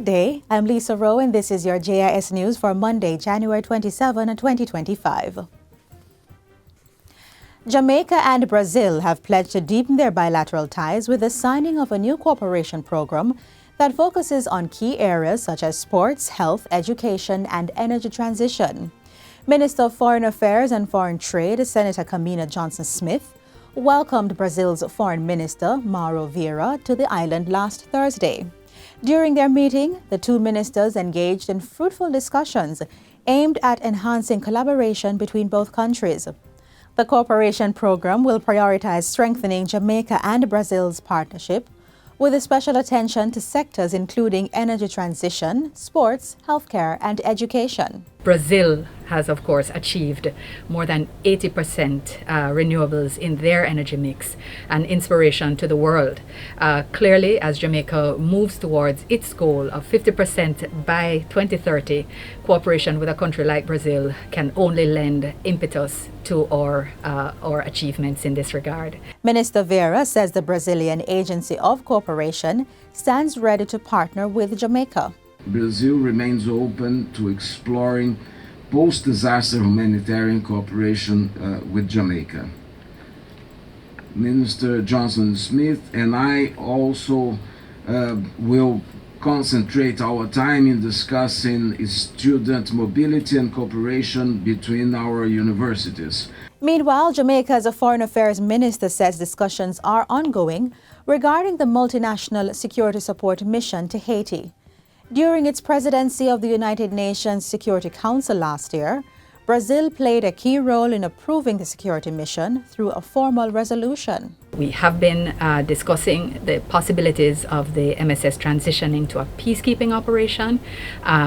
day, I'm Lisa Rowe and this is your JIS News for Monday, January 27, 2025. Jamaica and Brazil have pledged to deepen their bilateral ties with the signing of a new cooperation program that focuses on key areas such as sports, health, education, and energy transition. Minister of Foreign Affairs and Foreign Trade, Senator Kamina Johnson-Smith, welcomed Brazil's Foreign Minister, Mauro Vieira, to the island last Thursday. During their meeting, the two ministers engaged in fruitful discussions aimed at enhancing collaboration between both countries. The cooperation program will prioritize strengthening Jamaica and Brazil's partnership, with a special attention to sectors including energy transition, sports, healthcare, and education. Brazil has, of course, achieved more than 80% renewables in their energy mix, an inspiration to the world. Clearly, as Jamaica moves towards its goal of 50% by 2030, cooperation with a country like Brazil can only lend impetus to our achievements in this regard. Minister Vieira says the Brazilian Agency of Cooperation stands ready to partner with Jamaica. Brazil remains open to exploring post-disaster humanitarian cooperation with Jamaica. Minister Johnson-Smith and I also will concentrate our time in discussing student mobility and cooperation between our universities. Meanwhile, Jamaica's Foreign Affairs Minister says discussions are ongoing regarding the multinational security support mission to Haiti. During its presidency of the United Nations Security Council last year, Brazil played a key role in approving the security mission through a formal resolution. We have been discussing the possibilities of the MSS transitioning to a peacekeeping operation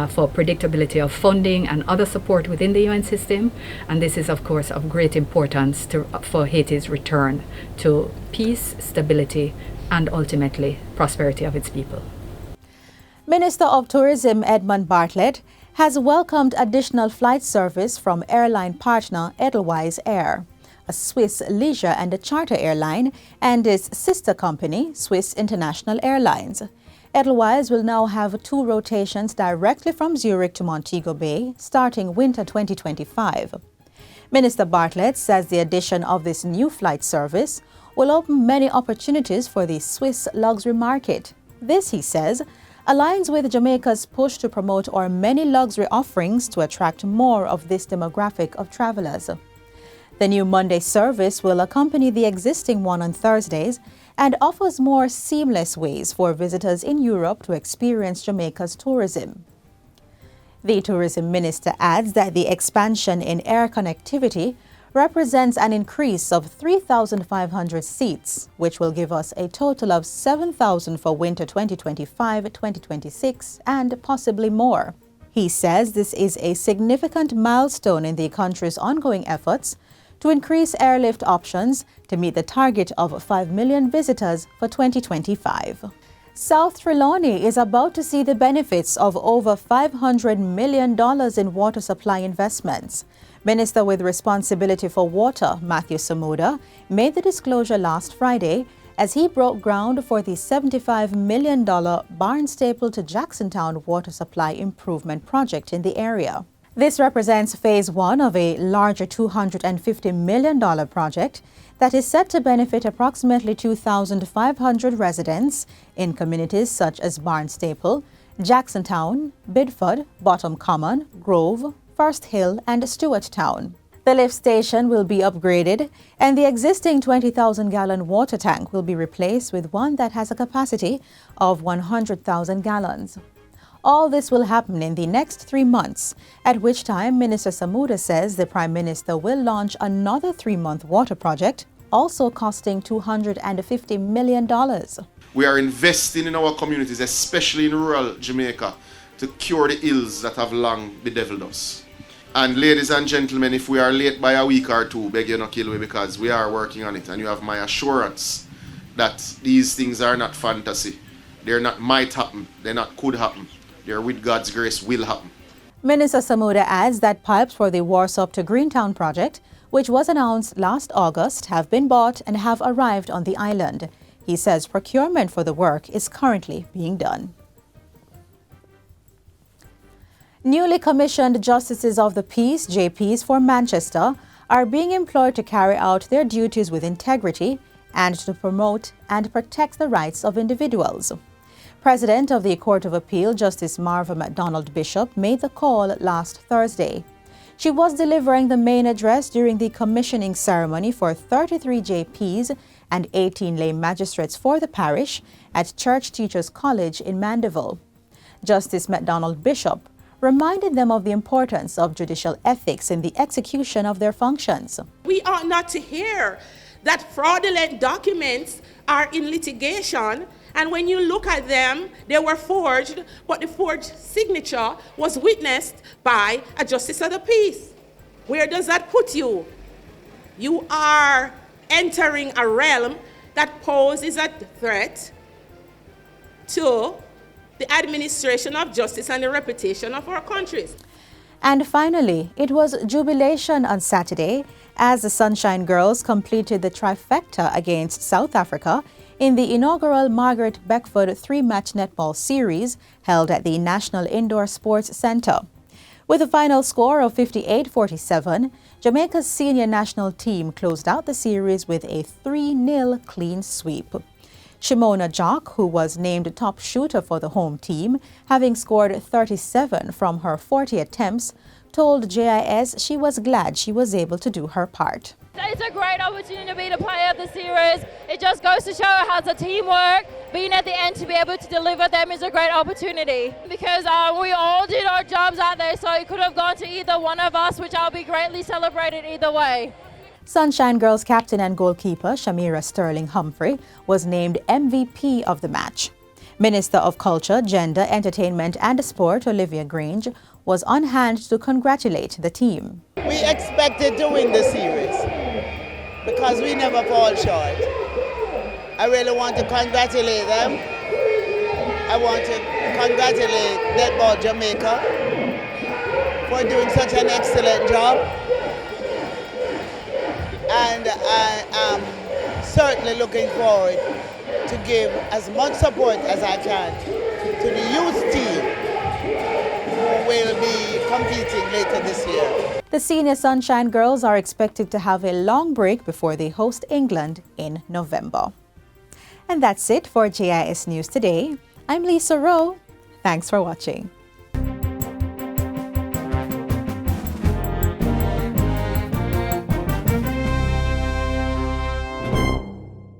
for predictability of funding and other support within the UN system. And this is, of course, of great importance for Haiti's return to peace, stability, and ultimately prosperity of its people. Minister of Tourism Edmund Bartlett has welcomed additional flight service from airline partner Edelweiss Air, a Swiss leisure and a charter airline, and its sister company, Swiss International Airlines. Edelweiss will now have 2 rotations directly from Zurich to Montego Bay, starting winter 2025. Minister Bartlett says the addition of this new flight service will open many opportunities for the Swiss luxury market. This, he says, aligns with Jamaica's push to promote our many luxury offerings to attract more of this demographic of travelers. The new Monday service will accompany the existing one on Thursdays and offers more seamless ways for visitors in Europe to experience Jamaica's tourism. The tourism minister adds that the expansion in air connectivity represents an increase of 3,500 seats, which will give us a total of 7,000 for winter 2025-2026 and possibly more. He says this is a significant milestone in the country's ongoing efforts to increase airlift options to meet the target of 5 million visitors for 2025. South Trelawney is about to see the benefits of over $500 million in water supply investments. Minister with responsibility for water, Matthew Samuda, made the disclosure last Friday as he broke ground for the $75 million Barnstaple to Jacksontown water supply improvement project in the area. This represents phase 1 of a larger $250 million project that is set to benefit approximately 2,500 residents in communities such as Barnstaple, Jacksontown, Bidford, Bottom Common, Grove, First Hill, and Stewarttown. The lift station will be upgraded, and the existing 20,000-gallon water tank will be replaced with one that has a capacity of 100,000 gallons. All this will happen in the next 3 months, at which time Minister Samuda says the Prime Minister will launch another 3-month water project, also costing $250 million. We are investing in our communities, especially in rural Jamaica, to cure the ills that have long bedeviled us. And ladies and gentlemen, if we are late by a week or 2, beg you not kill me, because we are working on it, and you have my assurance that these things are not fantasy. They're not might happen, they're not could happen. They're with God's grace will happen. Minister Samuda adds that pipes for the Warsop to Greentown project, which was announced last August, have been bought and have arrived on the island. He says procurement for the work is currently being done. Newly commissioned Justices of the Peace, JPs, for Manchester are being employed to carry out their duties with integrity and to promote and protect the rights of individuals. President of the Court of Appeal, Justice Marva MacDonald Bishop, made the call last Thursday. She was delivering the main address during the commissioning ceremony for 33 JPs and 18 lay magistrates for the parish at Church Teachers College in Mandeville. Justice MacDonald Bishop reminded them of the importance of judicial ethics in the execution of their functions. We ought not to hear that fraudulent documents are in litigation, and when you look at them, they were forged, but the forged signature was witnessed by a Justice of the Peace. Where does that put you? You are entering a realm that poses a threat to the administration of justice and the reputation of our countries. And finally, it was jubilation on Saturday as the Sunshine Girls completed the trifecta against South Africa in the inaugural Margaret Beckford 3-match netball series held at the National Indoor Sports Centre. With a final score of 58-47, Jamaica's senior national team closed out the series with a 3-0 clean sweep. Shimona Jock, who was named top shooter for the home team, having scored 37 from her 40 attempts, told JIS she was glad she was able to do her part. It's a great opportunity to be the player of the series. It just goes to show how the teamwork, being at the end to be able to deliver them is a great opportunity. Because we all did our jobs out there, so it could have gone to either one of us, which I'll be greatly celebrated either way. Sunshine Girls captain and goalkeeper Shamira Sterling Humphrey was named MVP of the match. Minister of Culture, Gender, Entertainment and Sport Olivia Grange was on hand to congratulate the team. We expected to win the series because we never fall short. I really want to congratulate them. I want to congratulate Netball Jamaica for doing such an excellent job. And I am certainly looking forward to give as much support as I can to the youth team who will be competing later this year. The senior Sunshine Girls are expected to have a long break before they host England in November. And that's it for JIS News Today. I'm Lisa Rowe. Thanks for watching.